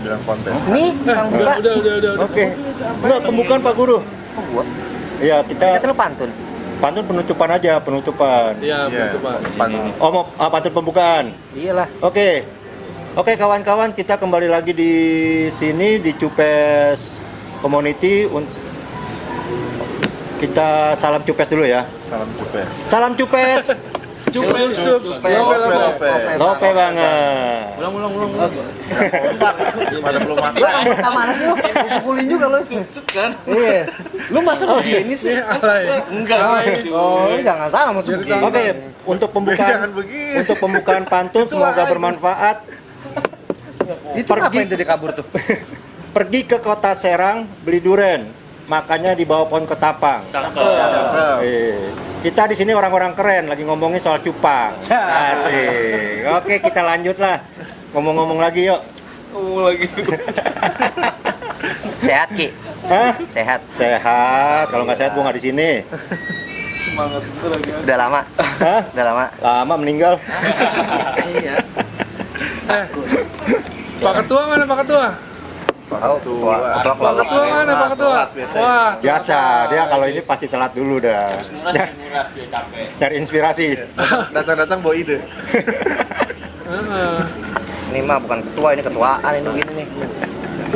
Bilang konten. Nih, yang buka. Udah. Oke. Enggak, pembukaan Pak Guru. Oh, gua. Iya, kita Kita lu pantun. pantun penutupan aja, penutupan. Iya, betul Pak. Oh, mau pantun pembukaan. Iyalah. Oke. Oke, kawan-kawan, kita kembali lagi di sini di Cupes Community. Kita salam Cupes dulu ya. Salam Cupes. Salam Cupes. Cupes. Lope banget. Ulang. Pada belum makan. Kita mana sih lu? Pukulin juga lu. Cut kan? Iya. Lu masa begini sih? Enggak. Oh, jangan salah maksud begini. Oke, untuk Jangan pembukaan begini. untuk pembukaan pantun semoga bermanfaat. Itu ngapain tuh dia kabur tuh? Pergi ke kota Serang beli duren, makanya di bawah pohon ketapang. Cakep. Kita di sini orang-orang keren lagi ngomongin soal cupang. Asik. Oke, kita lanjut lah. Ngomong-ngomong lagi yuk. Sehat, Ki. Hah? Sehat. Sehat. Kalau nggak sehat gua nggak di sini. Semangat betul lagi. Udah lama. Hah? Udah lama. Lama meninggal. Iya. Pak Ketua mana Pak Ketua? Pak Ketua. Pak Ketua mana Pak Ketua? Wah, Biasa, dia kalau ini pasti telat dulu dah. Cari inspirasi. Datang-datang bawa ide. heeh. Ini mah bukan ketua, ini ketuaan ini begini nih.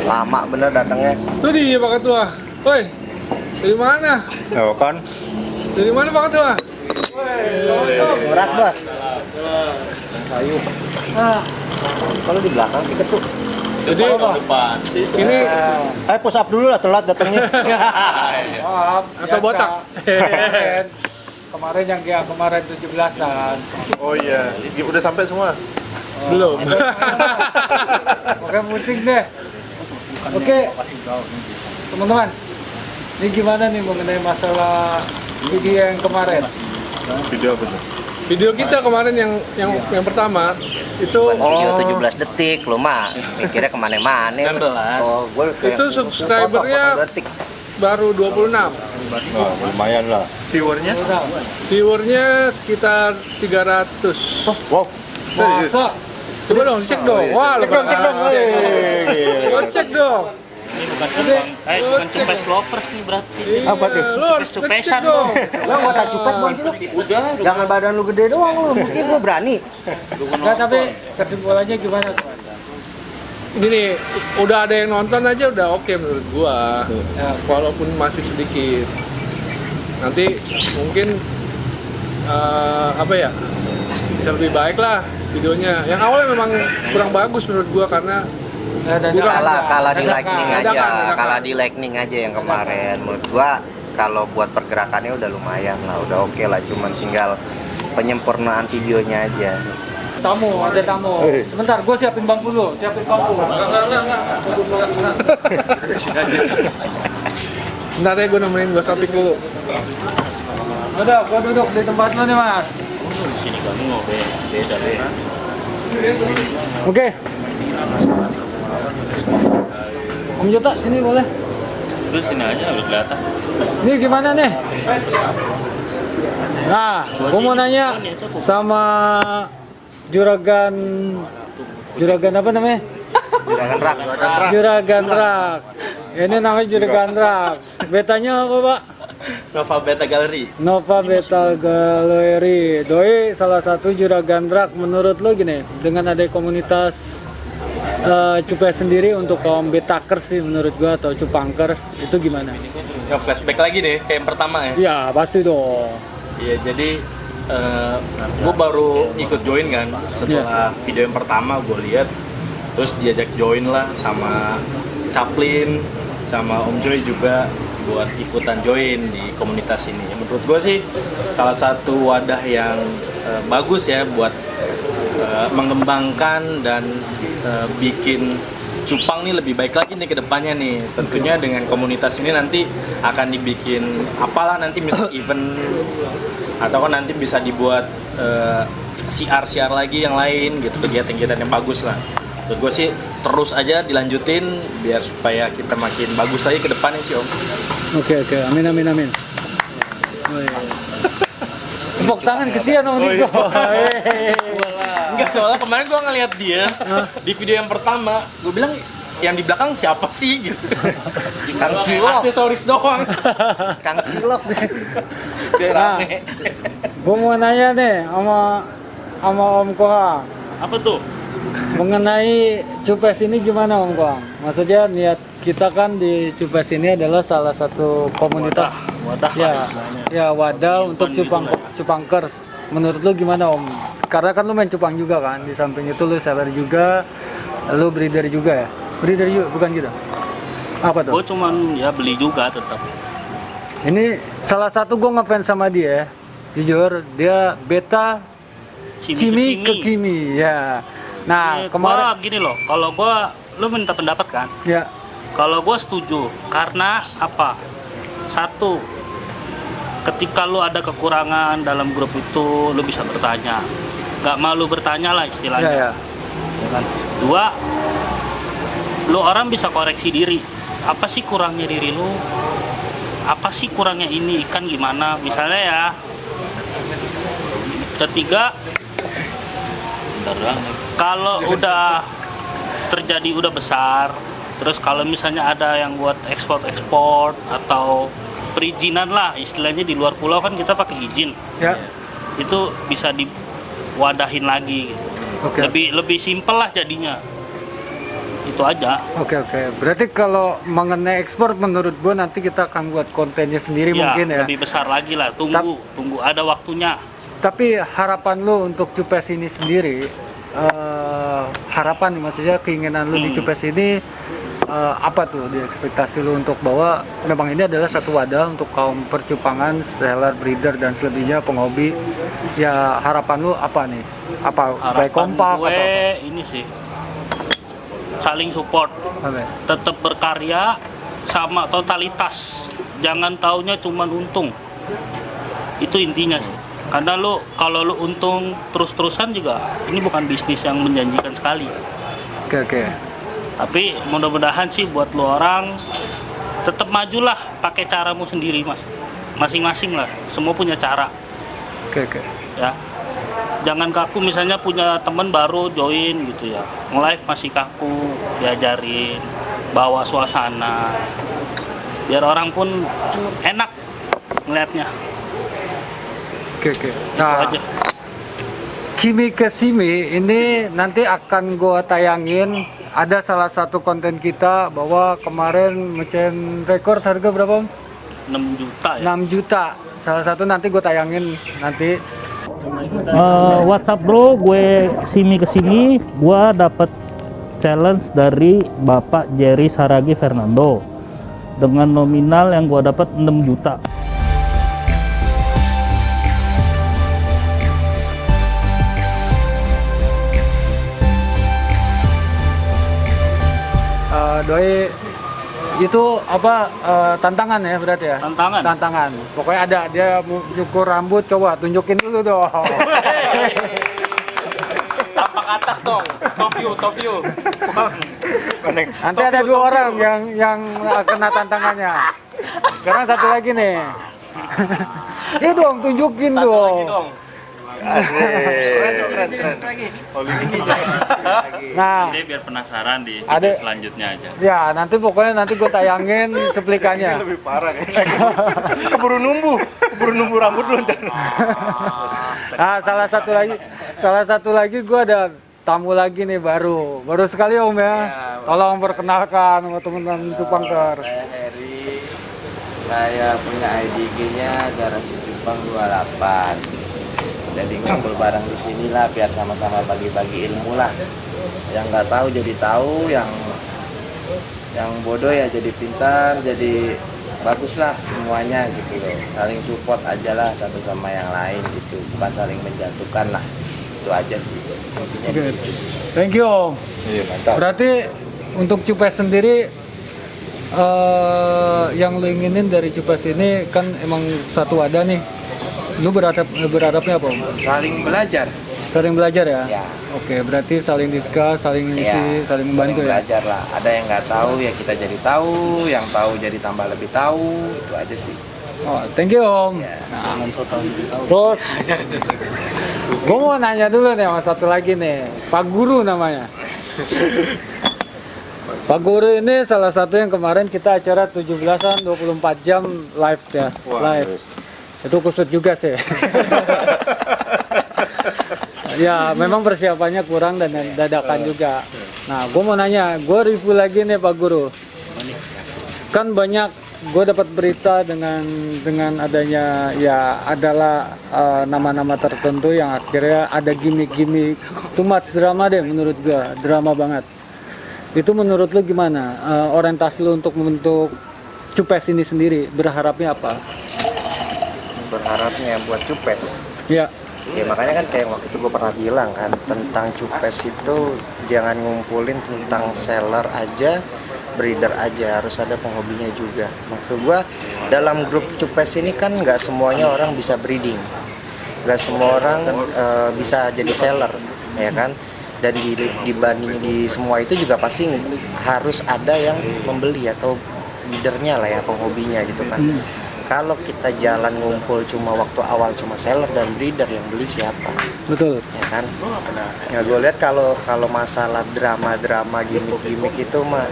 Lama bener datangnya. Tuh dia Pak Ketua. Woi. Dari mana? Oh, kan? Dari mana Pak Ketua? Beras, Bos. Sayur. Kalau di belakang kita tuh. Jadi ini Ayo push up dulu lah, telat datangnya. Maaf, atau botak. Kemarin yang kayak kemarin 17-an. Oh iya. Udah sampai semua. Belum. Oke, pusing deh. Oke, teman-teman. Ini gimana nih mengenai masalah video yang kemarin? Video apa tuh? Video kita kemarin yang pertama itu Video 17 detik, lu mah mikirnya kemana-mana. 19. Oh, gue Itu subscribernya detik. baru 26. Nah, lumayan lah. Viewernya? Viewernya sekitar 300. Wow. Masa? Coba dong, cek dong. Wah, Cek dong, cek dong. Coba cek dong. Ini bukan cupes lovers nih berarti. Apa tuh? Lo harus Cupes-cupesan ngecek dong. Lu nggak tak cupes bang sih lu? Jangan badan lu gede doang lu, mungkin lu berani. Enggak, tapi kesimpulannya gimana tuh? Gini, udah ada yang nonton aja udah oke menurut gua. Walaupun masih sedikit. Nanti mungkin apa ya? Bisa lebih baik lah videonya. Yang awalnya memang kurang bagus menurut gua karena Kalah di lightning aja, Dadakan. kalah di lightning aja yang kemarin. Menurut gua kalau buat pergerakannya udah lumayan lah, udah oke lah. Cuman tinggal penyempurnaan videonya aja. Tamu, ada tamu. Sebentar, gue siapin bangku dulu, siapin bangku. Bentar ya gue nemenin gue shopping dulu. Udah, gue duduk di tempat lu nih mas. Di sini kamu mau beda. Oke. Om Jota, sini boleh. Terus sini aja udah kelihatan. Ini gimana nih? Nah, gue mau nanya sama juragan apa namanya? Juragan Rak. Ini namanya Juragan Rak. Betanya apa, Pak? Nova Beta Gallery. Nova Beta Gallery. Doi salah satu Juragan Rak. Menurut lo gini, dengan ada komunitas Cupes sendiri untuk kaum betakers sih menurut gua atau cupangkers itu gimana? Ya flashback lagi nih kayak yang pertama ya. Ya pasti dong. Iya jadi gue baru ikut join kan setelah video yang pertama gue lihat, terus diajak join lah sama Chaplin sama Om Joy juga buat ikutan join di komunitas ini. Menurut gue sih salah satu wadah yang bagus ya buat mengembangkan dan bikin Cupang nih lebih baik lagi nih ke depannya nih. Tentunya dengan komunitas ini nanti akan dibikin apalah nanti misal event atau kan nanti bisa dibuat siar lagi yang lain gitu, kegiatan-kegiatan yang bagus lah. Menurut gue sih terus aja dilanjutin biar supaya kita makin bagus lagi ke depannya sih Om. Oke, amin. Tepuk tangan kesian Om Niko. Enggak, soalnya kemarin gue ngeliat dia di video yang pertama, gue bilang yang di belakang siapa sih gitu. Kang Cilok. Aksesoris doang. Kang Cilok. Kayak rame. Gue mau nanya nih sama Om Kohang. Apa tuh? Mengenai Cupes ini gimana Om Kohang? Maksudnya niat kita kan di Cupes ini adalah salah satu komunitas Wadah ya, lah istilahnya. ya wadah untuk Gitu lah. Cupangkers. Menurut lu gimana Om? Karena kan lu main cupang juga kan, di samping itu lu seller juga, lu breeder juga ya? Breeder juga, bukan gitu? Apa tuh? Gue cuman ya beli juga tetap. Ini salah satu gue ngefans sama dia, jujur dia beta Cimi ke Kimi ya. Nah kemarin Gini loh, kalau lu minta pendapat kan? ya Kalau gue setuju, karena apa? Satu, ketika lu ada kekurangan dalam grup itu, lu bisa bertanya. Gak malu bertanya lah istilahnya. ya. Ya kan? Dua, lu orang bisa koreksi diri. Apa sih kurangnya diri lu? Apa sih kurangnya ini ikan gimana? Misalnya ya. Ketiga, kalau udah terjadi udah besar, terus kalau misalnya ada yang buat ekspor atau perizinan lah istilahnya di luar pulau kan kita pakai izin, Ya. itu bisa diwadahin lagi gitu. Oke. Lebih simpel lah jadinya, itu aja. Oke. Berarti kalau mengenai ekspor menurut gue nanti kita akan buat kontennya sendiri Ya, mungkin ya. lebih besar lagi lah, tunggu ada waktunya. Tapi harapan lu untuk Cupes ini sendiri, harapan maksudnya keinginan lu di Cupes ini apa tuh di ekspektasi lu untuk bahwa memang ini adalah satu wadah untuk kaum percupangan, seller, breeder dan selebihnya penghobi. Ya harapan lu apa nih? Apa supaya Harapan kompak gue atau apa? ini sih saling support, Oke. tetap berkarya sama totalitas, jangan taunya cuman untung, itu intinya sih. Karena kalau lu untung terus-terusan juga ini bukan bisnis yang menjanjikan sekali. Oke. Tapi mudah-mudahan sih buat lu orang tetap majulah pakai caramu sendiri mas, masing-masing lah, semua punya cara Oke. ya. Jangan kaku misalnya punya temen baru join gitu ya, nge-live masih kaku, diajarin, bawa suasana biar orang pun enak ngeliatnya. Oke. Itu Nah, aja. Kimi ke Simi ini nanti akan gua tayangin. Ada salah satu konten kita bahwa kemarin mecahin rekor harga berapa Om? 6 juta ya. 6 juta. Salah satu nanti gue tayangin nanti. WhatsApp bro, gue simi kesini, gue dapat challenge dari Bapak Jerry Saragi Fernando dengan nominal yang gue dapat 6 juta. Doi itu apa tantangan ya berarti ya? Tantangan. Tantangan. Pokoknya ada dia mau nyukur rambut, coba tunjukin dulu dong. Tapak atas dong, top view. Nanti ada 2 orang yang kena tantangannya. Sekarang satu lagi nih. Iya dong, tunjukin Satu dong. lagi dong. Keren. Nah, Jadi biar penasaran di Ada- video selanjutnya aja. ya nanti pokoknya nanti gue tayangin cuplikannya. Lebih parah kayaknya. Keburu numbu rambut lu ntar. Nah, salah satu lagi gue ada tamu lagi nih baru sekali Om ya. Tolong perkenalkan sama teman-teman Cupangker. Saya Heri, saya punya IDG-nya Garasi Cupang 28. Jadi ngumpul bareng di sinilah biar sama-sama bagi-bagi ilmu lah. Yang nggak tahu jadi tahu, yang bodoh ya jadi pintar, jadi baguslah semuanya gitu loh. Saling support aja lah satu sama yang lain gitu, bukan saling menjatuhkan lah. Itu aja sih intinya di Oke. situ sih. Thank you Om. Iya, mantap. Berarti untuk Cupes sendiri yang lu inginin dari Cupes ini kan emang satu wadah nih. Lu berharapnya apa Om? Saling belajar. Saling belajar ya? Ya. Oke, berarti saling discuss, saling isi, saling membantu ya? belajar lah. Ada yang nggak tahu ya kita jadi tahu, yang tahu jadi tambah lebih tahu, itu aja sih. Oh, thank you Om. Nah, terus, gue mau nanya dulu nih sama satu lagi nih, Pak Guru namanya. Pak Guru ini salah satu yang kemarin kita acara 17-an 24 jam live ya, live. Itu kusut juga sih. Ya, memang persiapannya kurang dan dadakan juga. Nah, gue mau nanya, gue review lagi nih Pak Guru. Kan banyak gue dapat berita dengan adanya ya adalah nama-nama tertentu yang akhirnya ada gimmick-gimmick, too much drama deh menurut gue, drama banget. Itu menurut lu gimana? Orientasi lu untuk membentuk Cupes ini sendiri, berharapnya apa? Berharapnya buat Cupes. Ya, Ya makanya kan kayak waktu itu gue pernah bilang kan tentang Cupes itu jangan ngumpulin tentang seller aja, breeder aja, harus ada penghobinya juga. Maksud gue dalam grup Cupes ini kan nggak semuanya orang bisa breeding, nggak semua orang bisa jadi seller, ya kan? Dan dibanding di semua itu juga pasti harus ada yang membeli atau breedernya lah ya, penghobinya gitu kan. Kalau kita jalan ngumpul cuma waktu awal cuma seller dan breeder, yang beli siapa? betul. Ya kan? Ya gue lihat kalau masalah drama-drama gimmick itu mah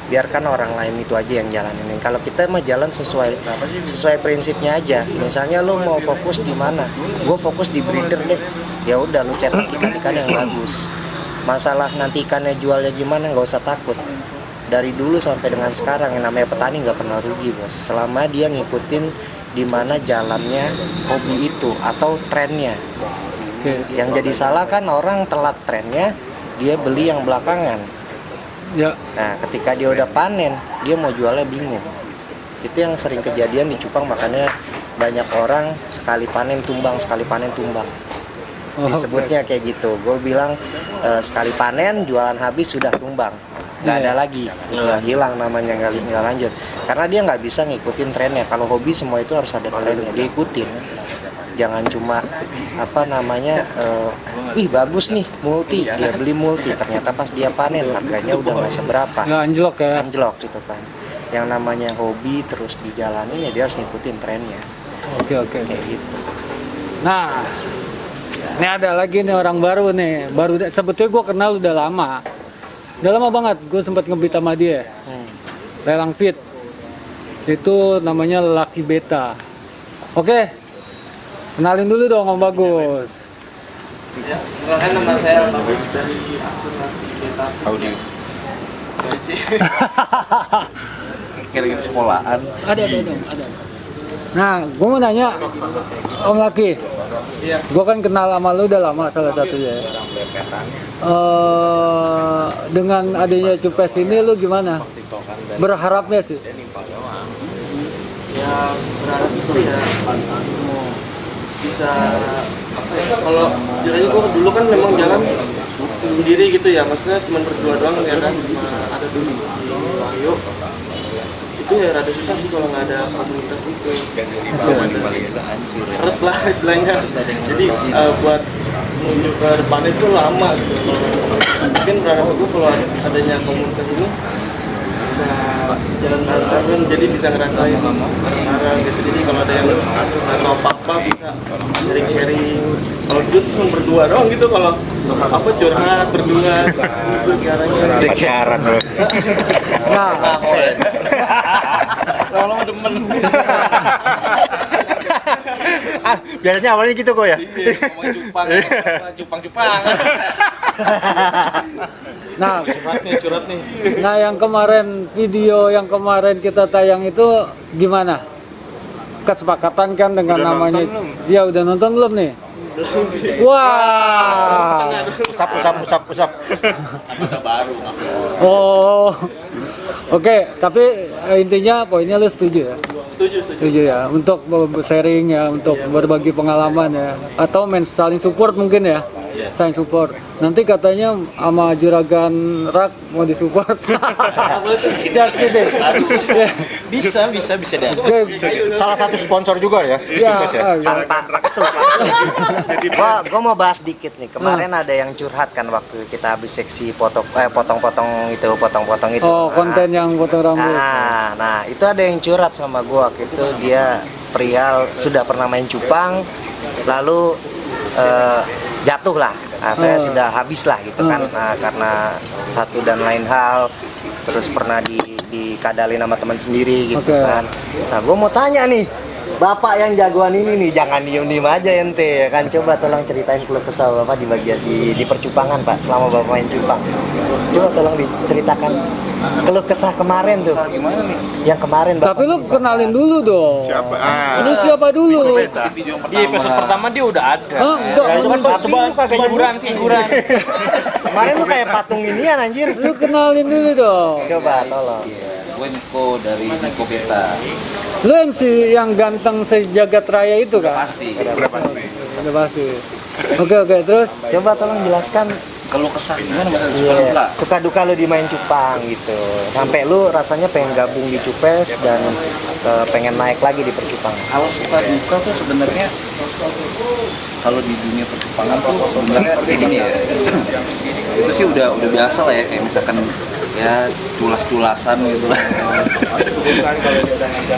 biarkan orang lain itu aja yang jalanin. Kalau kita mah jalan sesuai prinsipnya aja. Misalnya lu mau fokus di mana? Gue fokus di breeder deh. Ya udah lu cetak ikan-ikan yang bagus. Masalah nanti ikannya jualnya gimana nggak usah takut. Dari dulu sampai dengan sekarang yang namanya petani nggak pernah rugi bos, selama dia ngikutin di mana jalannya hobi itu atau trennya. Oke. Yang jadi salah kan orang telat trennya, dia beli yang belakangan. Ya, Nah ketika dia udah panen, dia mau jualnya bingung. Itu yang sering kejadian di cupang, makanya banyak orang sekali panen tumbang, sekali panen tumbang. Disebutnya kayak gitu. Gue bilang sekali panen, jualan habis sudah tumbang. Nggak ada lagi, udah hilang namanya, nggak lanjut karena dia nggak bisa ngikutin trennya. Kalau hobi semua itu harus ada trennya, dia ikutin, jangan cuma apa namanya wih bagus nih multi, dia beli multi, ternyata pas dia panen harganya udah nggak seberapa, nggak anjlok ya. anjlok gitu kan. Yang namanya hobi terus dijalanin ya dia harus ngikutin trennya, Oke. kayak gitu. Nah, ini ada lagi nih orang baru nih. Sebetulnya gue kenal udah lama banget. Gue sempat ngebit sama dia. Lelang fit. Itu namanya Lucky Beta. Oke. Kenalin dulu dong Om Bagus. Ya, kenalkan nama saya Bagus dari akun Lucky Beta. Audio. Kira-kira sekolahan. Ada. Nah, gue mau nanya Om Lucky. Iya. Gue kan kenal sama lu udah lama salah satunya. Dengan adanya Cupes ini lu gimana? Berharapnya sih. Ya berharap bisa ya bisa apa ya, kalau jalannya gue dulu kan memang jalan sendiri gitu ya, maksudnya cuma berdua doang ya kan, sama ada dulu si Mario. Itu ya rada susah sih kalau nggak ada komunitas gitu, seret lah istilahnya. Jadi buat menuju ke depannya itu lama gitu. Mungkin berharap gue kalau adanya komunitas ini bisa jalan bareng, jadi bisa ngerasain bareng gitu. Jadi kalau ada yang atau apa bisa sharing-sharing. Kalau dulu tuh cuma berdua doang gitu, kalau apa curhat berdua gitu caranya. Pacaran loh. Nah, Lama-lama demen. Biasanya awalnya gitu kok ya. Ngomongin cupang. nah, Curhat nih. nah yang kemarin video yang kemarin kita tayang itu gimana? Kesepakatan kan dengan Udah namanya. nonton belum? Ya udah nonton belum nih? Wah. Usap. Oh. Oke, tapi intinya poinnya lu setuju ya? Setuju ya, untuk sharing ya, untuk berbagi pengalaman ya, atau saling support mungkin ya. saling support. Nanti katanya sama Juragan Rak mau disupport. Just kidding. Ya. Bisa deh. Oke. Salah satu sponsor juga ya. Ya, Cupes ya? Gua mau bahas dikit nih. Kemarin ada yang curhat kan waktu kita habis seksi potong-potong itu. Oh, konten yang potong rambut. Nah, itu ada yang curhat sama gua waktu itu. Dia perihal sudah pernah main cupang, lalu jatuh lah, akhirnya sudah habis lah gitu kan. Nah, karena satu dan lain hal, terus pernah dikadalin sama teman sendiri gitu kan. Nah, gua mau tanya nih, Bapak yang jagoan ini nih, jangan diem-diem aja ente ya kan. Coba tolong ceritain keluh kesah Bapak di bagian di percupangan Pak, selama Bapak main cupang. Coba tolong diceritakan keluh kesah kemarin tuh. Gimana nih? Yang kemarin Bapak. Tapi lu kenalin dulu dong. Siapa? Lu siapa dulu? Di episode pertama dia udah ada. Hah? Enggak. Ya, itu kan coba figuran. Kemarin lu kayak patung inian anjir. Lu kenalin dulu dong. Coba tolong. Gue Niko dari Niko Beta. Lu MC yang ganteng sejagat raya itu kan? Pasti. Udah pasti. Oke, terus Coba tolong jelaskan Kalau kesah gimana Mas? Suka duka. suka duka lu di main cupang gitu. Sampai lu rasanya pengen gabung di Cupes dan pengen naik lagi di percupangan. Kalau suka duka tuh sebenarnya kalau di dunia percupangan tuh sebenarnya kayak gini ya. Itu sih udah biasa lah ya, kayak misalkan ya culas-culasan gitu lah.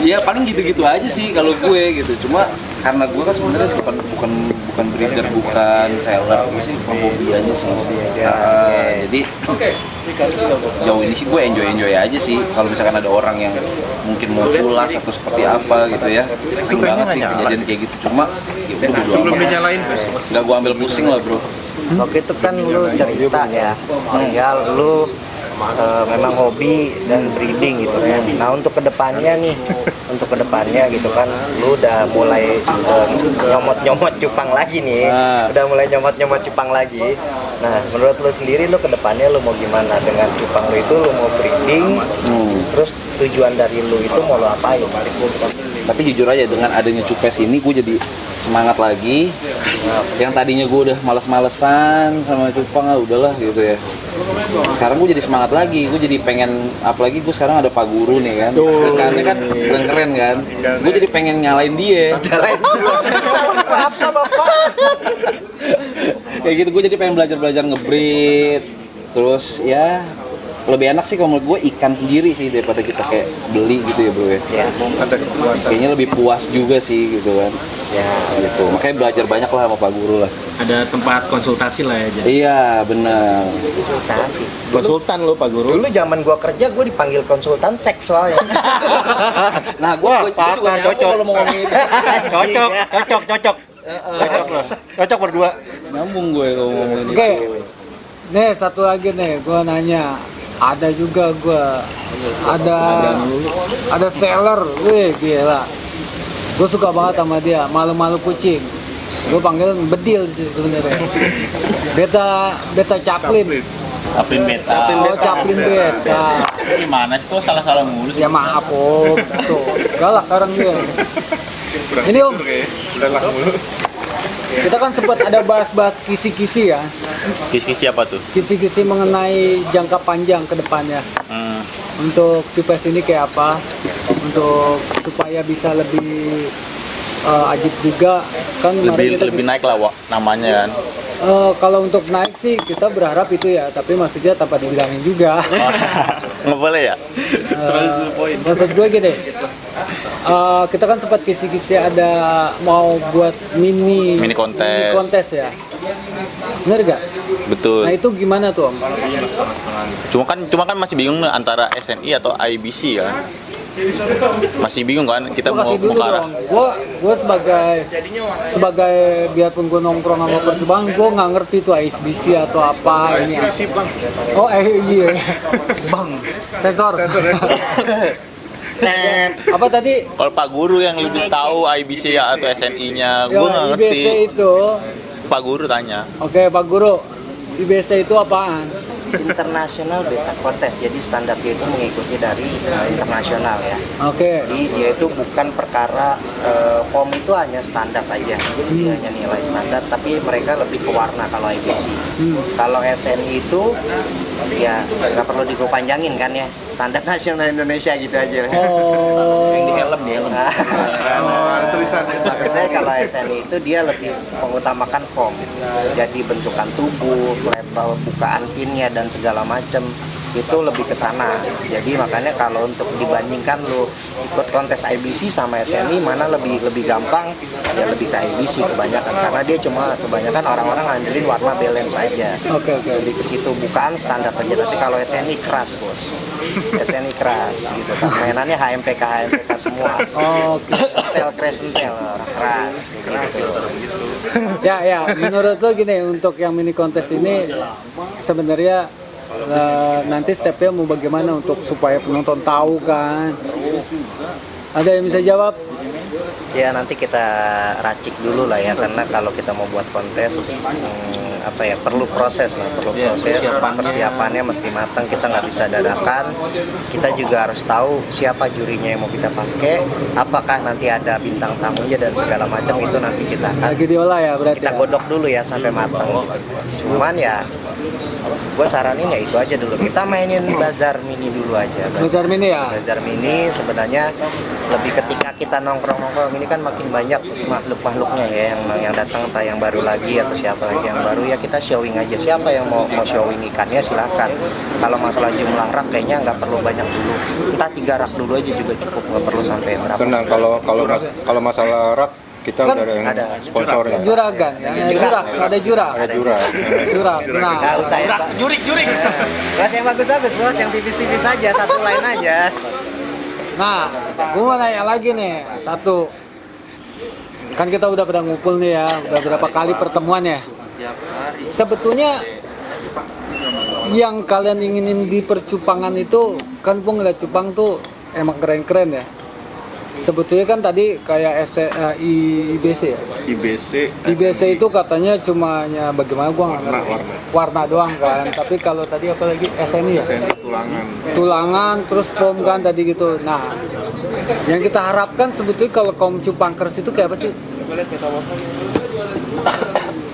Iya paling gitu-gitu aja sih kalau gue gitu. Cuma karena gue kan sebenarnya bukan breeder, bukan seller, gue sih hobi aja sih. Jadi sejauh ini sih gue enjoy aja sih. Kalau misalkan ada orang yang mungkin mau culas atau seperti apa gitu ya, sering banget sih kejadian kayak gitu. Cuma ya udah bodo Sebelum amat. dinyalain terus. Nggak gue ambil pusing lah bro. Waktu itu kan lu cerita ya, perihal lu memang hobi dan breeding gitu ya. Nah untuk kedepannya nih, gitu kan, lu udah mulai nyomot cupang lagi nih, udah mulai nyomot cupang lagi. Nah menurut lu sendiri, lu kedepannya lu mau gimana dengan cupang lu itu? Lu mau breeding, terus tujuan dari lu itu mau lu apain? Tapi jujur aja dengan adanya Cupes ini gue jadi semangat lagi. Yang tadinya gue udah males-malesan sama cupang, udahlah gitu ya. Sekarang gue jadi semangat lagi, gue jadi pengen, apalagi gue sekarang ada Pak Guru nih kan. Ikannya kan keren-keren kan. Gue jadi pengen nyalain dia. Kayak gitu, gue jadi pengen belajar nge-breed. Terus ya lebih enak sih kalau menurut gue ikan sendiri sih daripada kita kayak beli gitu ya bro ya. Ada kepuasan. Kayaknya lebih puas juga sih gitu kan. Ya gitu. Makanya belajar banyak lah sama Pak Guru lah. Ada tempat konsultasi lah ya. Jadi. Iya benar. Konsultasi. Konsultan lo Pak Guru. Dulu zaman gua kerja, gua dipanggil konsultan seks soalnya. Nah gue juga nyambung kalau mau ngomongin Cocok. Cocok berdua. nyambung gue kalau ngomongin Oke. Nih satu lagi nih, gua nanya. Ada juga gua. Ada seller, wih gila. Gue suka banget sama dia, malu-malu kucing. Gue panggil bedil sih sebenarnya. Beta Chaplin. Chaplin Beta. Oh, Chaplin Beta. Gimana sih kok salah-salah mulu sih? Ya maaf om. Tuh, galak sekarang dia. Ini om, Udah lah mulu. kita kan sempat ada bahas-bahas kisi-kisi ya. Kisi-kisi apa tuh? Kisi-kisi mengenai jangka panjang ke depannya. Untuk Cupes ini kayak apa? Untuk supaya bisa lebih ajib juga kan Lebih naik lah namanya kan. Kalau untuk naik sih kita berharap itu ya, tapi maksudnya tanpa dibilangin juga. Nggak boleh ya? Maksud gue gini, kita kan sempat kisi-kisi ada mau buat mini kontes ya, bener gak? Betul. Nah itu gimana tuh om? Cuma kan masih bingung antara SNI atau IBC kan. Masih bingung kan kita Gua mau kasih dulu ke arah. dong. Gue sebagai biarpun gue nongkrong sama percobaan, gue nggak ngerti tuh ISBC atau apa ini. Bang. Oh iya. Bang. Sensor. Apa tadi? Kalau Pak Guru yang lebih tahu IBC ya atau SNI-nya, gue nggak ngerti. IBC itu. Pak Guru tanya. Oke Pak Guru, IBC itu apaan? internasional beta kontes, jadi standar dia itu mengikuti dari internasional ya. Oke. Jadi dia itu bukan perkara form itu hanya standar aja, dia hanya nilai standar, tapi mereka lebih ke warna kalau IBC. Kalau SNI itu ya nggak perlu dipanjangin kan ya, standar nasional Indonesia gitu aja. Oh. Yang di helm Ada tulisannya. Maksudnya kalau SNI itu dia lebih mengutamakan form, jadi bentukan tubuh, level bukaan pinnya dan segala macam itu lebih ke sana. Jadi makanya kalau untuk dibandingkan lu ikut kontes IBC sama SNI mana lebih gampang, ya lebih ke IBC kebanyakan, karena dia cuma kebanyakan orang-orang ngandelin warna balance aja. Oke. Lebih ke situ, bukaan standar aja. Tapi kalau SNI keras bos, SNI keras gitu kan, mainannya HMPK semua. Oke. Sentel keras gitu. Ya, menurut lo gini, untuk yang mini kontes ini sebenarnya nanti stepnya mau bagaimana untuk supaya penonton tahu kan? Ada yang bisa jawab? Ya nanti kita racik dulu lah ya, karena kalau kita mau buat kontes perlu proses lah, proses persiapannya mesti matang, kita nggak bisa dadakan. Kita juga harus tahu siapa jurinya yang mau kita pakai, apakah nanti ada bintang tamunya dan segala macam, itu nanti kita akan Lagi diolah ya berarti. kita godok dulu ya sampai matang gitu. Cuman ya gue saranin ya itu aja dulu, kita mainin bazar mini dulu aja. Bazar mini ya? Bazar mini sebenarnya lebih ketika kita nongkrong-nongkrong ini kan makin banyak makhluk-makhluknya ya yang datang, entah yang baru lagi atau siapa lagi yang baru, ya kita showing aja, siapa yang mau showing ikannya silakan. Kalau masalah jumlah rak kayaknya nggak perlu banyak dulu, entah 3 rak dulu aja juga cukup, nggak perlu sampai berapa. Tenang, kalau masalah rak kita Kan udah ada yang ada sponsornya. Juragan, ada jurag. Ada jurah. Jurag. Nah, Nggak usah ya, Pak. Jurik. Bos yang bagus-bagus bos, yang tipis-tipis aja, satu line aja. Nah, gue mau nanya lagi nih, satu. Kan kita udah pada ngumpul nih ya, udah berapa kali pertemuan ya. Sebetulnya yang kalian inginin di percupangan itu, kan gue ngeliat cupang tuh emang keren-keren ya. Sebetulnya kan tadi kayak IBC ya. IBC itu katanya cuma bagaimana gua nggak ngerti. Warna doang kan. Tapi kalau tadi apa lagi SNI ya? Tulangan terus foam kan tadi gitu. Nah, yang kita harapkan sebetulnya kalau kaum cupangkers itu kayak apa sih?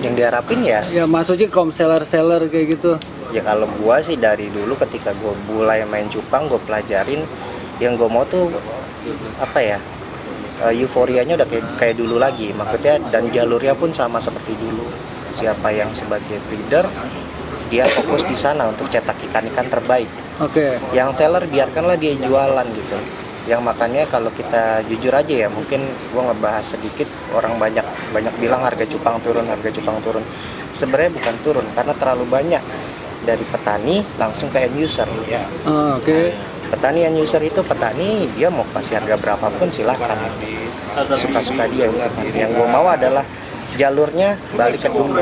Yang diharapin ya? Ya maksudnya kaum seller kayak gitu. Ya kalau gua sih dari dulu ketika gua mulai main cupang, gua pelajarin yang gua mau tuh euforianya udah kayak dulu lagi, maksudnya, dan jalurnya pun sama seperti dulu. Siapa yang sebagai breeder, dia fokus di sana untuk cetak ikan-ikan terbaik. Oke. Yang seller biarkanlah dia jualan gitu. Yang makanya kalau kita jujur aja ya, mungkin gua ngebahas sedikit, orang banyak bilang harga cupang turun. Sebenarnya bukan turun, karena terlalu banyak dari petani langsung ke end user. Oke. Petani end user itu petani, dia mau kasih harga berapapun silahkan, suka-suka dia. Yang gue mau adalah jalurnya balik ke dulu,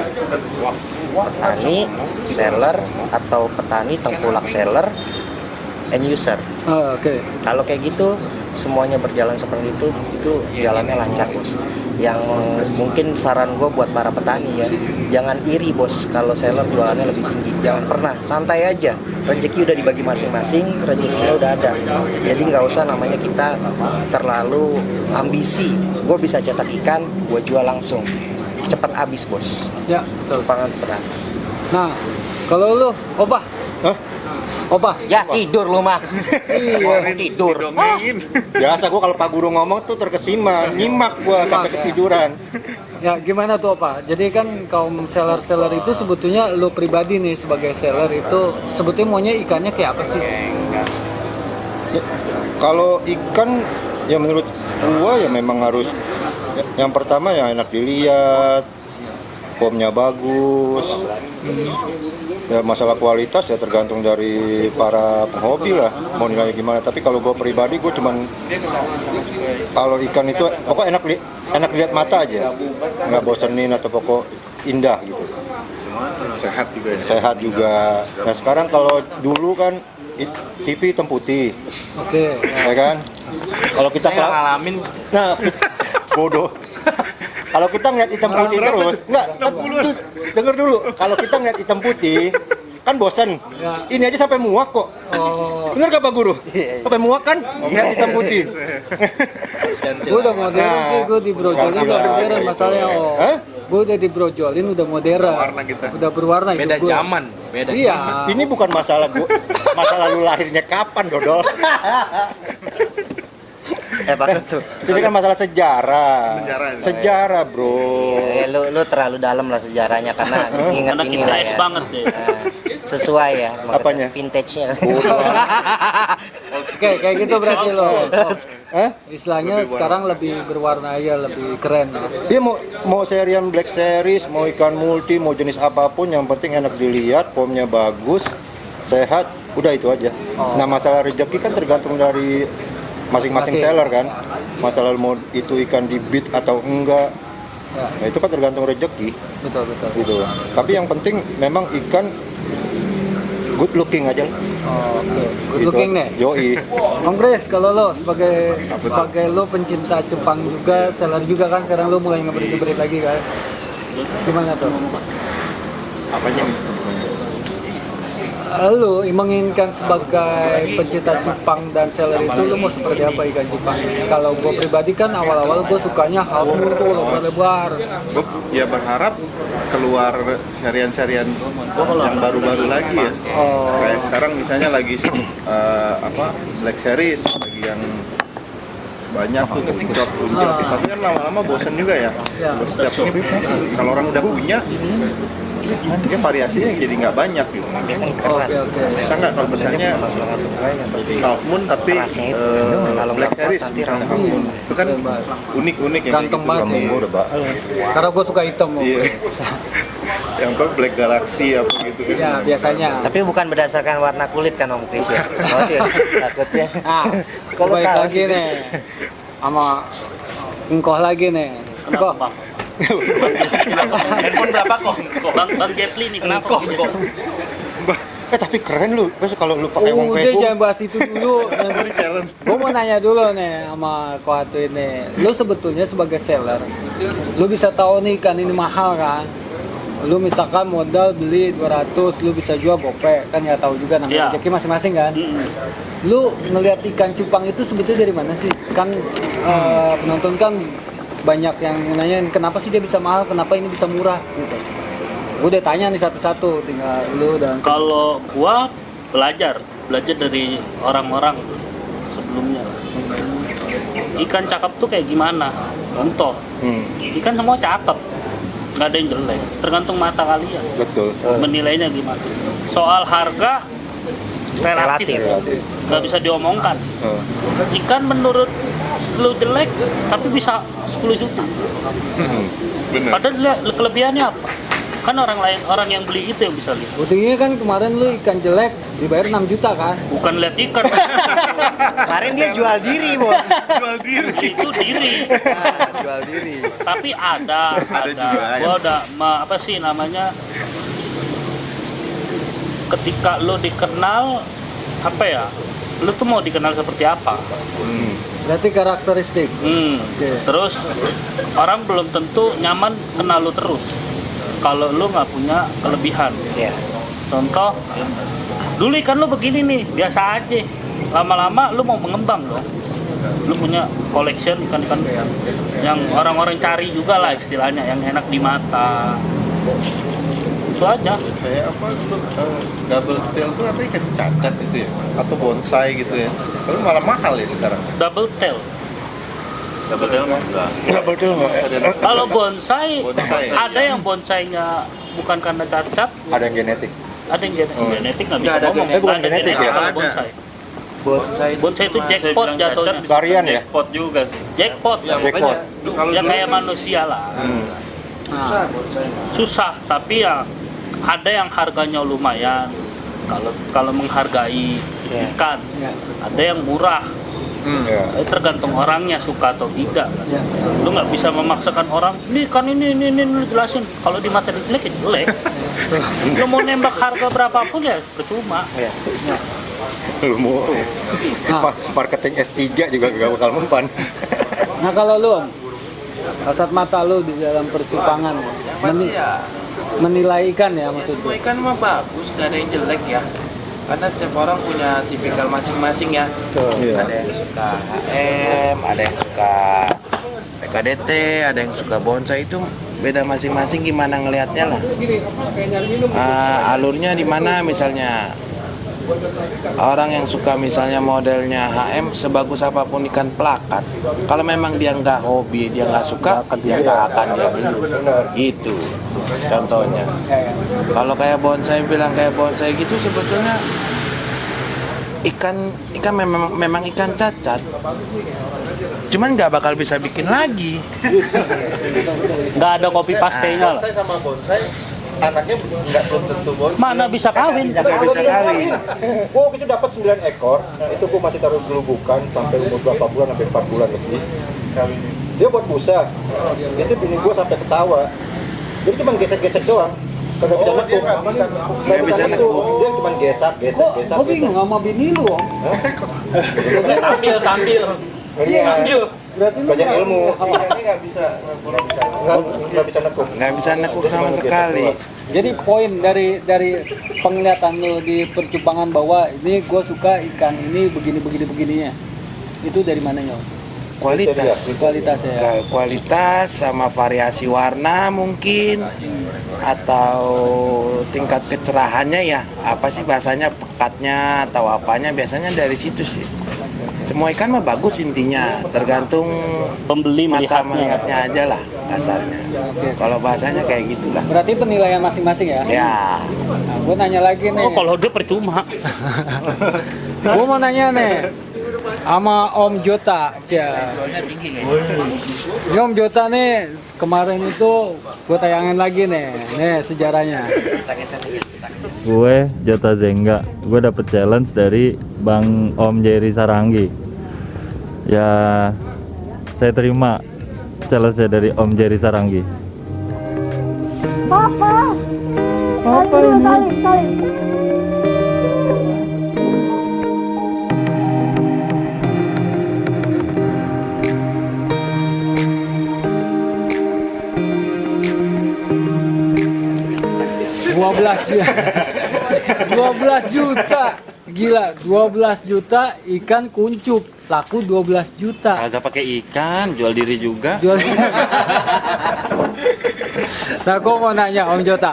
petani seller atau petani tengkulak seller end user. Oke. Kalau kayak gitu semuanya berjalan seperti itu jalannya lancar bos. Yang mungkin saran gue buat para petani ya, jangan iri bos kalau seller jualannya lebih tinggi, jangan pernah, santai aja, rezeki udah dibagi masing-masing, rezekinya udah ada. Jadi nggak usah namanya kita terlalu ambisi, gue bisa cetak ikan, gue jual langsung, cepat habis bos. Ya. Cupangan cepat habis. Nah, kalau lu, Obah. Obah. Ya tidur lu mah. Iya. Tidur. Biasa gua kalau Pak Guru ngomong tuh terkesima, nyimak gua sampai ketiduran. Ya gimana tuh Pak? Jadi kan kaum seller-seller itu sebetulnya lu pribadi nih sebagai seller itu sebetulnya maunya ikannya kayak apa sih? Ya, kalau ikan ya menurut gua ya memang harus yang pertama ya enak dilihat, formnya bagus. Ya masalah kualitas ya tergantung dari para penghobi lah mau nilainya gimana. Tapi kalau gue pribadi gue cuman kalau ikan itu pokok enak lihat mata aja, nggak bosenin atau pokok indah gitu. Sehat juga. Nah sekarang kalau dulu kan TV hitam putih, ya kan. Kalau kita ngalamin, nah bodoh. Kalau kita ngeliat hitam putih terus, denger dulu. Kalau kita ngeliat hitam putih, kan bosan. Ya. Ini aja sampai muak kok. Oh, Bener gak Pak Guru? Sampai muak kan? Lihat hitam putih. gue udah modern Nah, sih, gue di brojolin udah ganti modern gitu. masalahnya. Oh, Hah? gue udah di brojolin udah modern. Warna kita. Udah berwarna. Beda hidup gua. zaman, beda Iya. zaman. Ini bukan masalah masalah lu lahirnya kapan, Dodol. Apa tuh? Ini kan masalah sejarah. Sejarah, Bro. Lu terlalu dalam lah sejarahnya karena ingat Karena ini kita lah es ya. banget deh. Sesuai ya. maksudnya Apanya? Vintage-nya. Oke, kayak gitu berarti lo. Oh, Hah? istilahnya sekarang lebih berwarna aja, lebih keren. Ya. Dia mau serian Black Series, mau ikan multi, mau jenis apapun, yang penting enak dilihat, formnya bagus, sehat, udah itu aja. Nah masalah rezeki kan tergantung dari masing-masing Masing. seller kan. Masalah mau itu ikan di bid atau enggak, Ya, nah itu kan tergantung rezeki betul betul. gitu. Tapi yang penting memang ikan good looking aja. Oh, oke, good Gitu. looking nih. Yoi. Om Chris, kalau lo sebagai lo pencinta cupang juga, seller juga kan, sekarang lo mulai ngebreed lagi kan? Gimana tuh? Apanya nih? Lo menginginkan sebagai pencinta cupang dan seller itu lo mau seperti apa ikan cupang? Kalau gue pribadi kan awal-awal gue sukanya halus tuh lebar-lebar. Gue ya berharap keluar serian-serian yang baru-baru lagi ya. Oh, Kayak sekarang misalnya lagi Black Series lagi yang banyak tuh puncak. Tapi kan lama-lama bosen juga ya. Ya. Setiap ini kalau orang udah punya, dia variasinya jadi nggak banyak gitu. oke. Bisa nggak kalau misalnya Masalah satu ya, tapi Half Moon tapi Kerasnya itu, kalau Black nggak kuat Series nanti misalnya rambut. Half Moon. Itu kan unik-unik ya. Ganteng banget. Iya. Karena gue suka hitam. Om. Iya. Yang apa Black Galaxy apa gitu kan. Ya biasanya. Tapi bukan berdasarkan warna kulit kan Om Chris ya? Oh, iya. Takutnya. Ah, Kalau baik tahu lagi sih, nih sama engkoh lagi nih. Engkoh. Kenapa? Handphone berapa kok? Bang Jetli nih kenapa? Kok Tapi keren lu. Terus kalau lu pakai wong Udah pekung, jangan bahas itu dulu. Ini challenge. Gue mau nanya dulu nih sama Koatu ini. Lu sebetulnya sebagai seller, lu bisa tahu nih ikan ini mahal kan? Lu misalkan modal beli 200, lu bisa jual gope, kan nggak tahu juga namanya Iya. rezeki masing-masing kan? Lu ngelihat ikan cupang itu sebetulnya dari mana sih? Kan penonton kan banyak yang nanyain kenapa sih dia bisa mahal, kenapa ini bisa murah gitu. Gue udah tanya nih satu-satu, tinggal lu dan Kalau gua belajar dari orang-orang sebelumnya. Ikan cakep tuh kayak gimana? Contoh, ikan semua cakep, nggak ada yang jelek. Tergantung mata kalian. betul. Menilainya gimana. Soal harga relatif, Relatif. nggak bisa diomongkan. Oh. Ikan menurut lu jelek, tapi bisa 10 juta. Bener. Padahal kelebihannya apa? Kan orang yang beli itu yang bisa lihat. buktinya kan kemarin lu ikan jelek dibayar 6 juta kan? Bukan lihat ikan, Kemarin dia jual diri, Bos. itu diri. Jual diri. Tapi ada. juga, ya. Gua udah apa sih namanya? Ketika lu dikenal apa ya? Lu tuh mau dikenal seperti apa? Berarti karakteristik. Oke. Terus orang belum tentu nyaman kenal lu terus kalau lu nggak punya kelebihan. Iya. Contoh, dulu ikan lu begini nih, biasa aja. Lama-lama lu mau mengembang loh. Lu punya collection ikan-ikan yang orang-orang cari juga lah istilahnya, yang enak di mata. Itu aja. Kayak apa double tail tuh katanya ikan cacat itu ya atau bonsai gitu ya, tapi malah mahal ya sekarang. Double tail. Double tail mah enggak. Double tail nggak? Kalau bonsai, Bonsai. ada yang bonsainya bukan karena cacat, Ada yang genetik. ada yang genetik nggak bisa Nggak ada ngomong. genetik. Bukan Ada genetik ya? kalau Ada. bonsai. Bonsai Bonsai itu jackpot jatuhnya. Varian ya? Jackpot juga sih. Jackpot. Jackpot. Kalau Ya dulu kayak kan manusia lah. Nah, Susah, tapi ya ada yang harganya lumayan. Kalau menghargai ikan, ya, ada yang murah. Ya. Tergantung orangnya suka atau tidak. ya. Lu nggak bisa memaksakan orang. Ini kan ini lu jelasin. Kalau di materi jelek ya jelek. Lu mau nembak harga berapapun ya percuma. Iya. Lu mau marketing S3 juga gak bakal mempan. Nah kalau lu, Om, kasat mata lu di dalam percupangan, menilai ikan ya Ya, maksudnya. semua ikan mah bagus, gak ada yang jelek ya. Karena setiap orang punya tipikal masing-masing ya. Iya. Ada yang suka HM, ada yang suka PKDT, ada yang suka bonsai, itu beda masing-masing gimana ngelihatnya lah. Alurnya di mana misalnya orang yang suka misalnya modelnya HM, sebagus apapun ikan pelakat, kalau memang dia nggak hobi, dia nggak suka, dia nggak akan dia beli. Itu contohnya. Kalau kayak bonsai, bilang kayak bonsai gitu, sebetulnya ikan memang ikan cacat, cuman nggak bakal bisa bikin lagi. Nggak ada kopi pastenya lah. Bonsai sama bonsai anaknya nggak belum tentu bonsai. Mana bisa kawin? Nggak bisa kawin. Oh, itu dapat 9 ekor. Itu gua masih taruh dulu bukan sampai umur berapa bulan, sampai 4 bulan lebih. Dia buat busa. Itu bini gua sampai ketawa. Jadi cuma gesek-gesek doang. Kalau bisa nekuk, Nggak bisa nekuk. Dia cuma gesek. Kok bingung sama bini lu, Om? Sambil. Iya. Berarti lu Banyak nggak- ilmu. Ini nggak bisa Nggak bisa nekuk. Nggak bisa nekuk sama sekali. Jadi poin dari penglihatan lu di percupangan bahwa ini gue suka ikan ini begininya. Itu dari mananya, Om? Kualitas. Kualitas ya. Kualitas sama variasi warna mungkin, atau tingkat kecerahannya ya, apa sih bahasanya, pekatnya atau apanya, biasanya dari situ sih. Semua ikan mah bagus intinya, tergantung Pembeli mata melihatnya. melihatnya aja lah kasarnya. Kalau bahasanya kayak gitulah. Berarti penilaian masing-masing ya. Ya, Nah, gue nanya lagi nih. Oh, kalau dia percuma. Gue mau nanya nih sama Om Jota, Ini Om Jota nih kemarin itu gue tayangin lagi nih sejarahnya. Gue Jota Zengga, gue dapet challenge dari Bang Om Jerry Sarangi. Ya, saya terima challenge dari Om Jerry Sarangi. Apa ini? $12 juta. Gila, 12 juta ikan kuncup, laku 12 juta. Kagak pakai ikan, jual diri juga. Jual. Nah, gue mau nanya Om Jota,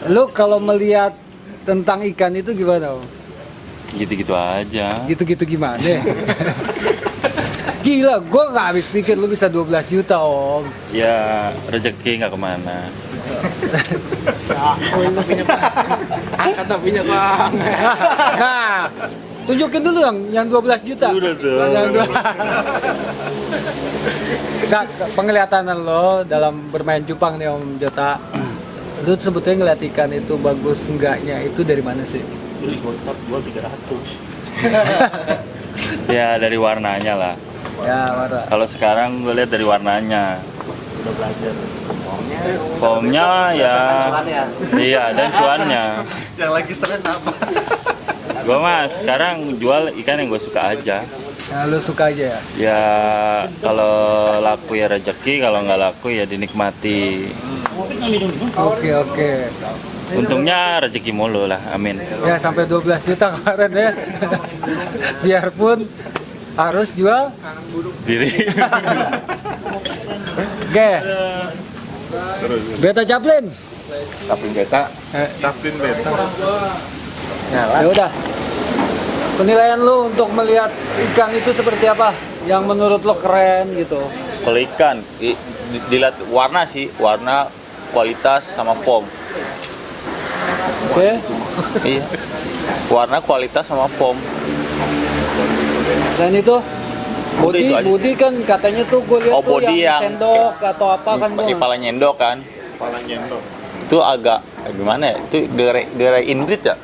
lu kalau melihat tentang ikan itu gimana, Om? Gitu-gitu aja. Gitu-gitu gimana? Gila, gue nggak habis pikir lu bisa 12 juta, Om. Ya rezeki nggak kemana. angkat topinya Bang. Nah, tunjukin dulu yang 12 juta. Udah tuh. Yang penglihatan lo dalam bermain cupang nih Om Jota. Lu sebetulnya ngeliat ikan itu bagus enggaknya itu dari mana sih? Beli gotap gua 300. Ya dari warnanya lah. Ya, warna. Kalau sekarang gue lihat dari warnanya. Udah belajar. Formnya ya, iya dan cuannya. yang lagi tren apa? Gue mah sekarang jual ikan yang gue suka aja. Nah, lu suka aja ya? Ya kalau laku ya rezeki, kalau nggak laku ya dinikmati. Oke. Untungnya rezeki mulu lah, amin. Ya sampai 12 juta kemarin ya. Biarpun harus jual. Diri. Oke. Beta Chaplin. Tapi beta Capin beta. Ya udah. Penilaian lu untuk melihat ikan itu seperti apa? Yang menurut lo keren gitu. Kalau ikan dilihat warna sih, warna, kualitas sama form. Oke. Iya. Warna, kualitas sama form. Dan itu Udah itu aja. body kan katanya tuh gue lihat Oh, tuh body yang- sendok atau apa kan Pakai gua. pala nyendok kan. Itu agak gimana ya? Itu gerai Ingrid ya?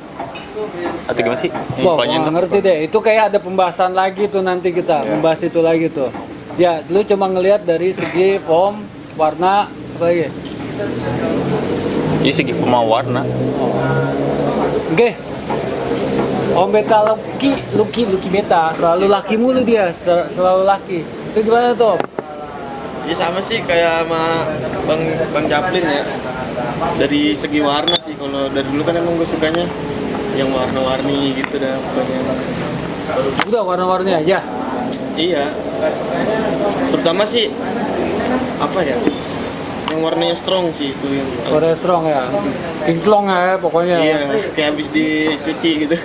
Atau gimana sih? Wah, Pala gua nyendok. nggak ngerti deh. Itu kayak ada pembahasan lagi tuh nanti kita membahas itu lagi tuh. Ya, lu cuma ngelihat dari segi form, warna, apa lagi? Jadi segi form sama warna. Oke. Om Beta Lucky Beta, selalu laki mulu dia, selalu laki. Itu gimana tuh? Ya sama sih kayak sama Bang Japlin ya. dari segi warna sih, kalau dari dulu kan emang gue sukanya yang warna-warni gitu dah pokoknya. Udah warna-warni aja. Iya, terutama sih apa ya, yang warnanya strong sih itu yang Warna strong ya. Kinclong ya pokoknya. iya kayak habis dicuci gitu.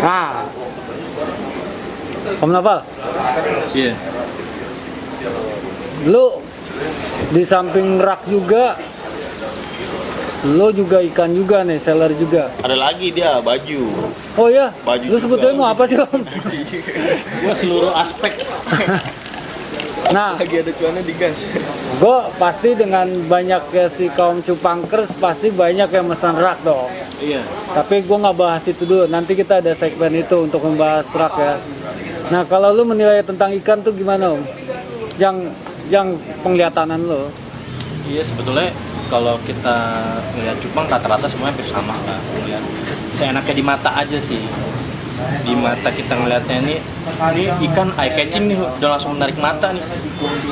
Nah, Om Novel, Iya. lu di samping rak juga, lu juga ikan juga nih, seller juga. Ada lagi dia baju. Oh ya, Baju lu juga. sebetulnya mau apa sih Om? Gua seluruh aspek. Nah, Lagi ada cuannya digas. gue pasti dengan banyaknya si kaum cupangkers pasti banyak yang pesan rak dong. Iya. Tapi gue nggak bahas itu dulu. Nanti kita ada segmen itu untuk membahas rak ya. Nah, kalau lu menilai tentang ikan tuh gimana Om? Yang penglihatanan lo? Iya, sebetulnya kalau kita ngeliat cupang rata-rata semuanya hampir sama lah. Ngeliat seenaknya di mata aja sih. Di mata kita ngeliatnya ini ikan eye catching nih, udah langsung menarik mata nih.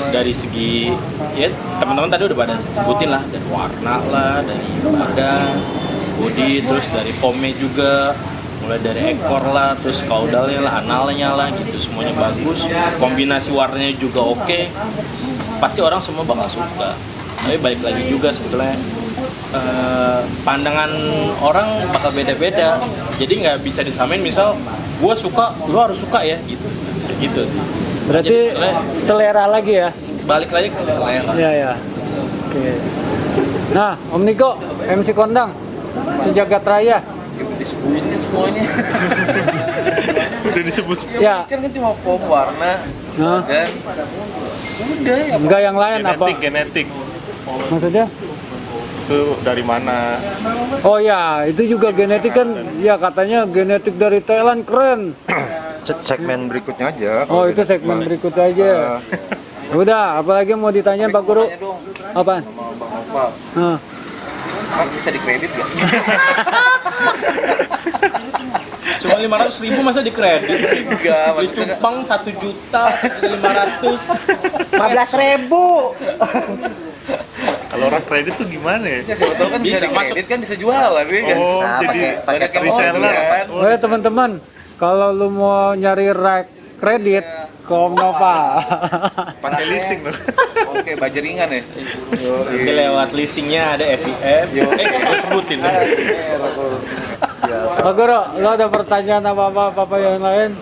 Dari segi ya teman-teman tadi udah pada sebutin lah, dari warna lah, dari badan, body, terus dari foamnya juga, mulai dari ekor lah, terus caudalnya lah, analnya lah gitu, semuanya bagus. Kombinasi warnanya juga oke. Pasti orang semua bakal suka. Tapi balik lagi juga sebetulnya pandangan orang bakal beda-beda, jadi nggak bisa disamain. Misal gue suka, lu harus suka ya gitu sih. Berarti Jadi sebetulnya selera lagi ya? balik lagi ke selera. Iya ya. Oke. Nah, Om Niko, MC Kondang, sejagat raya. Disebutin semuanya. Udah disebut. Ya, Kan cuma foam, warna, nah, dan udah ya. enggak yang lain apa? Genetik. Maksudnya? Itu dari mana? Oh ya, itu juga genetik kan? Ya katanya genetik dari Thailand keren. Segmen berikutnya aja. Oh itu segmen berikutnya aja. Udah, apalagi mau ditanya Pak Guru? Tanya dong Apaan? sama Bang Opal. Nah, Mas bisa dikredit gak? Cuma 500.000 masa dikredit sih? Enggak, Di maksudnya cupang 1.500.000. 15.000. Kalau orang kredit tuh gimana ya? ya siapa tahu kan bisa Bisa dikredit kan bisa jualan ya kan? Oh, Bisa, jadi pakai yang reseller. order, kan? oh ya teman-teman, kalau lu mau nyari kredit ke Om Nova. Pakai leasing loh. Oke, bajeringan ya. Nanti lewat leasingnya ada FIF. Gue sebutin deh. Pak Guru, lu ada pertanyaan apa yang lain?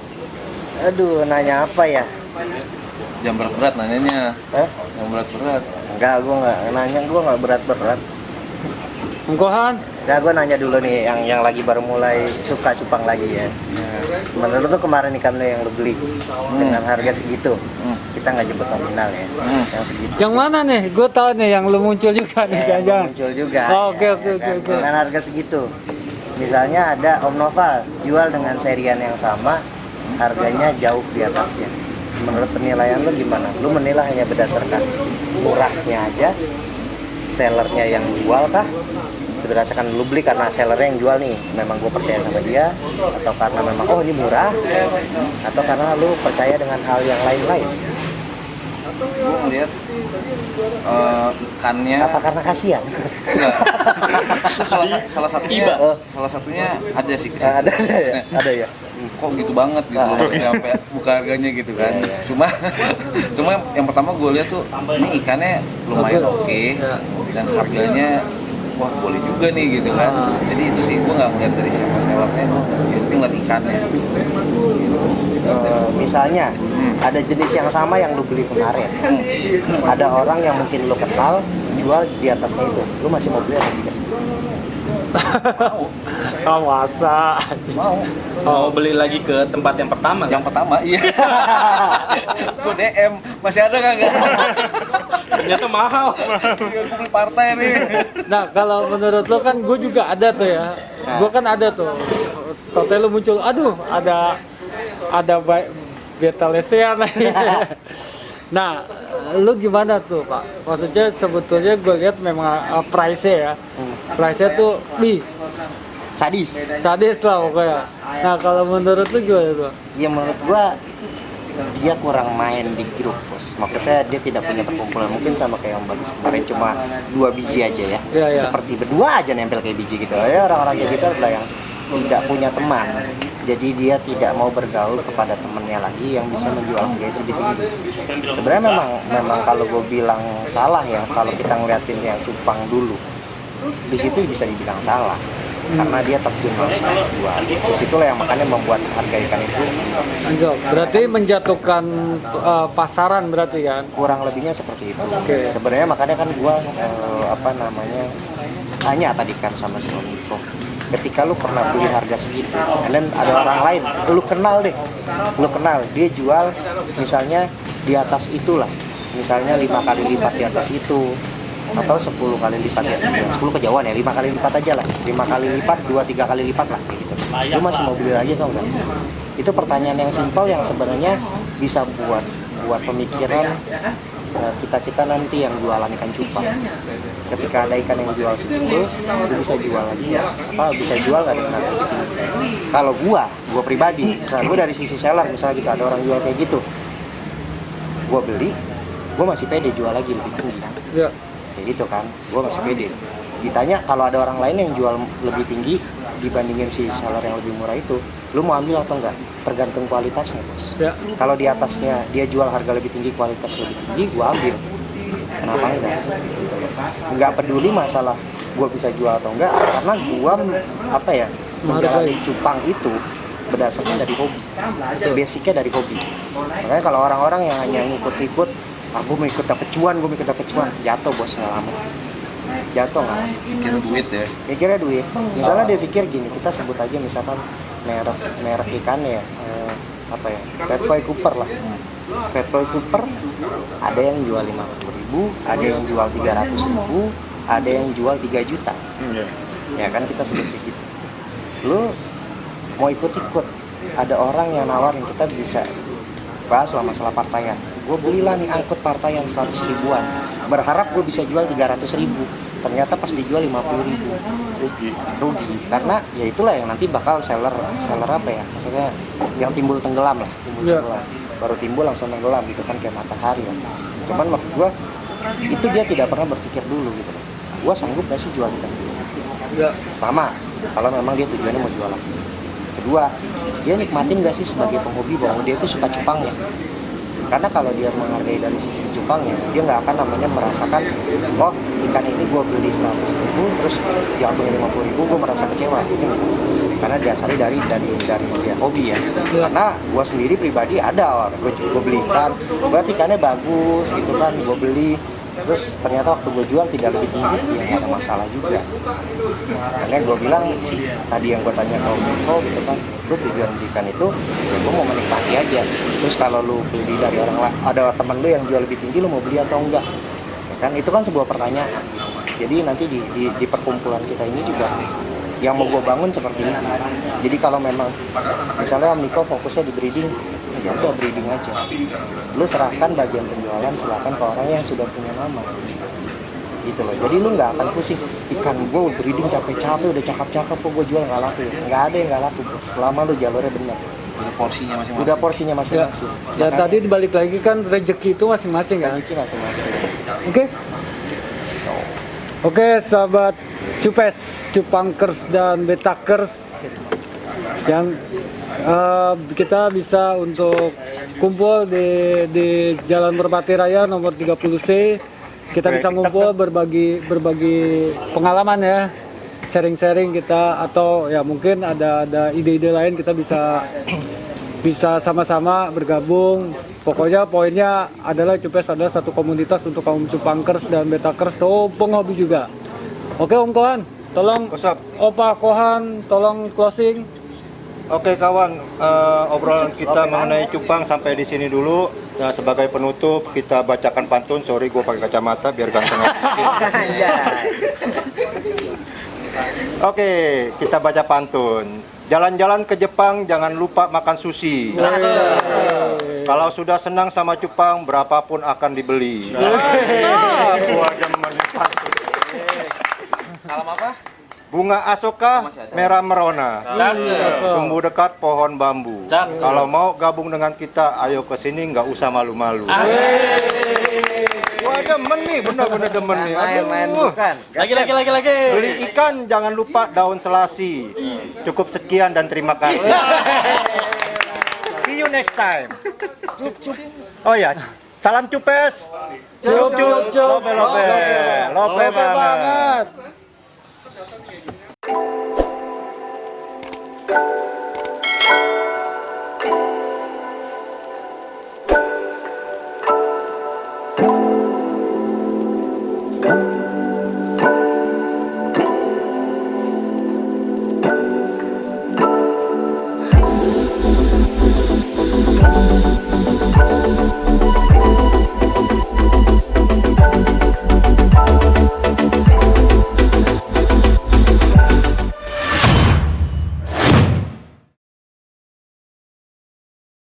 Aduh, nanya apa ya? Jam berat-berat nanyanya. Hah? Yang berat-berat. Enggak, gue nggak nanya, gue nggak berat-berat. Engkohan? Enggak, gue nanya dulu nih, yang lagi baru mulai suka cupang lagi ya. Menurut tuh kemarin ikan lo yang lo beli dengan harga segitu, kita nggak jemput nominal ya, yang segitu. Yang mana nih? Gue tahu nih yang lu muncul juga nih, jangan-jangan. Muncul juga. Oh, oke, ya, oke, ya oke, kan? oke. Dengan harga segitu. Misalnya ada Om Noval jual dengan serian yang sama, harganya jauh di atasnya. Menurut penilaian lo gimana? Lo menilai hanya berdasarkan murahnya aja, sellernya yang jual kah? Berdasarkan lu beli karena sellernya yang jual nih, memang gue percaya sama dia, atau karena memang oh ini murah, atau karena lu percaya dengan hal yang lain-lain? Gue ngeliat ikannya. Apa karena kasihan? Enggak. Itu salah satunya. Salah satunya ada sih kesitu. Ada ya. Kok gitu banget gitu loh, maksudnya sampai buka harganya gitu kan. Cuma yang pertama gue lihat tuh ini ikannya lumayan oke, dan harganya wah boleh juga nih gitu kan. Jadi itu sih gue nggak ngeliat dari siapa sellernya, yang penting lihat ikannya. Misalnya ada jenis yang sama yang lu beli kemarin, ada orang yang mungkin lu kenal jual di atasnya itu, lu masih mau beli atau tidak? Oh, masa? Mau beli lagi ke tempat yang pertama? Yang pertama iya. Gue DM masih ada kagak? Ternyata mahal. Gue beli partai nih. Nah, kalau menurut lo kan gue juga ada tuh ya. Gue kan ada tuh. Total lo muncul, aduh, ada beta lesean lagi. Nah, lu gimana tuh Pak? Maksudnya sebetulnya gue lihat memang price-nya ya. Price-nya tuh, Sadis. sadis lah pokoknya. Nah, kalau menurut lu gimana tuh? Ya menurut gua dia kurang main di grup, bos. Maksudnya dia tidak punya perkumpulan, mungkin sama kayak yang bagus kemarin cuma 2 biji aja ya. Iya. Seperti berdua aja nempel kayak biji gitu. Ya orang-orang kayak gitu adalah yang tidak punya teman. Jadi dia tidak mau bergaul kepada temennya lagi yang bisa menjual harga itu lebih tinggi. Sebenarnya memang kalau gue bilang salah ya, kalau kita ngeliatin yang cupang dulu, di situ bisa dibilang salah. Karena dia terjun langsung jual. Di situlah yang makanya membuat harga ikan itu Anjok. Berarti menjatuhkan pasaran berarti kan? kurang lebihnya seperti itu. Oke. Sebenarnya makanya kan gua tanya tadi kan sama si Om Niko. Ketika lu pernah beli harga segitu, dan ada orang lain, lu kenal, dia jual misalnya di atas itulah, misalnya 5 kali lipat di atas itu, atau 10 kali lipat ya, 10 kejauhan ya, 5 kali lipat aja lah, 5 kali lipat, 2-3 kali lipat lah kayak gitu. Lu masih mau beli lagi atau enggak? Itu pertanyaan yang simpel yang sebenarnya bisa buat pemikiran kita nanti yang jualan ikan cupang. Ketika ada ikan yang jual segitu, lu bisa jual lagi ya? Bisa jual nggak dengan harga lebih tinggi? Kalau gua pribadi, misalnya gua dari sisi seller, misalnya gitu ada orang jual kayak gitu, gua beli, gua masih pede jual lagi lebih tinggi. Ya. Kayak gitu kan, gue masih pede. Ditanya kalau ada orang lain yang jual lebih tinggi dibandingin si seller yang lebih murah itu, lu mau ambil atau enggak? Tergantung kualitasnya, bos. Ya. Kalau di atasnya dia jual harga lebih tinggi, kualitas lebih tinggi, gue ambil. Kenapa enggak? Enggak peduli masalah gue bisa jual atau enggak, karena gue menjalani cupang itu berdasarkan dari hobi. Basicnya dari hobi. Makanya kalau orang-orang yang hanya ngikut-ikut, gue mau ikut dapet cuan, jatuh bos nggak lama. Jatuh nggak lama. Mikirnya duit. Misalnya dia pikir gini, kita sebut aja misalkan merek ikannya ya, Red Koi Cooper lah. Red Koi Cooper ada yang jual 50.000, ada yang jual 300.000, ada yang jual 3 juta. Ya kan kita sebut kayak gitu. Lu mau ikut-ikut, ada orang yang nawarin kita bisa bahas lah masalah partaian. Gue belilah nih angkut partaian 100 ribuan, berharap gue bisa jual 300.000, ternyata pas dijual 50.000, rugi. Karena ya itulah yang nanti bakal seller maksudnya yang timbul tenggelam lah, tenggelam. Baru timbul langsung tenggelam gitu kan, kayak matahari lah. Cuman maksud gue itu dia tidak pernah berpikir dulu gitu. Gue sanggup gak sih jual ikan gitu? Pertama, kalau memang dia tujuannya mau jualan. Kedua, dia nikmatin gak sih sebagai penghobi bahwa dia itu suka cupangnya. Karena kalau dia menghargai dari sisi cupangnya, dia nggak akan merasakan, oh ikan ini gue beli 100.000 terus diambil 50.000, gue merasa kecewa. Karena dasarnya dari dia hobi ya. Karena gue sendiri pribadi ada gue beli ikan, berarti ikannya bagus gitu kan, gue beli. Terus ternyata waktu gue jual tidak lebih tinggi, ya nggak ada masalah juga. Karena gue bilang tadi yang gue tanya ke Om Niko gitu kan, gue tujuan beli ikan itu, ya gue mau menikmati aja. Terus kalau lu beli dari orang lain, ada temen lu yang jual lebih tinggi, lu mau beli atau enggak? Ya kan itu kan sebuah pertanyaan. Jadi nanti di perkumpulan kita ini juga yang mau gue bangun seperti ini. Jadi kalau memang misalnya Om Niko fokusnya di breeding, ya udah breeding aja. Lu serahkan bagian penjualan, serahkan ke orang yang sudah punya nama. Gitu loh. Jadi lu nggak akan pusing, ikan gue breeding capek-capek, udah cakep-cakep kok gue jual nggak laku. Nggak ada yang nggak laku, bos. Selama lu jalurnya benar. Udah porsinya masing-masing. Ya tadi dibalik lagi kan rezeki itu masing-masing kan. Rezeki masing-masing. Oke, sahabat Cupes, Cupangkers dan Betakers yang kita bisa untuk kumpul di Jalan Merpati Raya nomor 30C. Kita bisa ngumpul berbagi pengalaman ya, sharing-sharing kita, atau ya mungkin ada ide-ide lain, kita bisa sama-sama bergabung. Pokoknya poinnya adalah Cupes adalah satu komunitas untuk kaum Cupangkers dan Betakers, penghobi juga. Oke Om Kohan, tolong Opa Kohan, tolong closing. Oke kawan, obrolan kita mengenai cupang sampai di sini dulu. Nah, sebagai penutup kita bacakan pantun. Sorry gue pakai kacamata biar ganteng. Oke, kita baca pantun. Jalan-jalan ke Jepang jangan lupa makan sushi. Kalau sudah senang sama cupang, berapapun akan dibeli. Salam apa? bunga asoka merah merona. Tumbuh dekat pohon bambu. Kalau mau gabung dengan kita, ayo ke sini, nggak usah malu-malu. Wah, demen nih, bener-bener demen nih. Main-main Aduh. bukan. Lagi. Beli ikan jangan lupa daun selasi. Cukup sekian dan terima kasih. See you next time. Oh ya, salam cupes. Cup. Lope banget.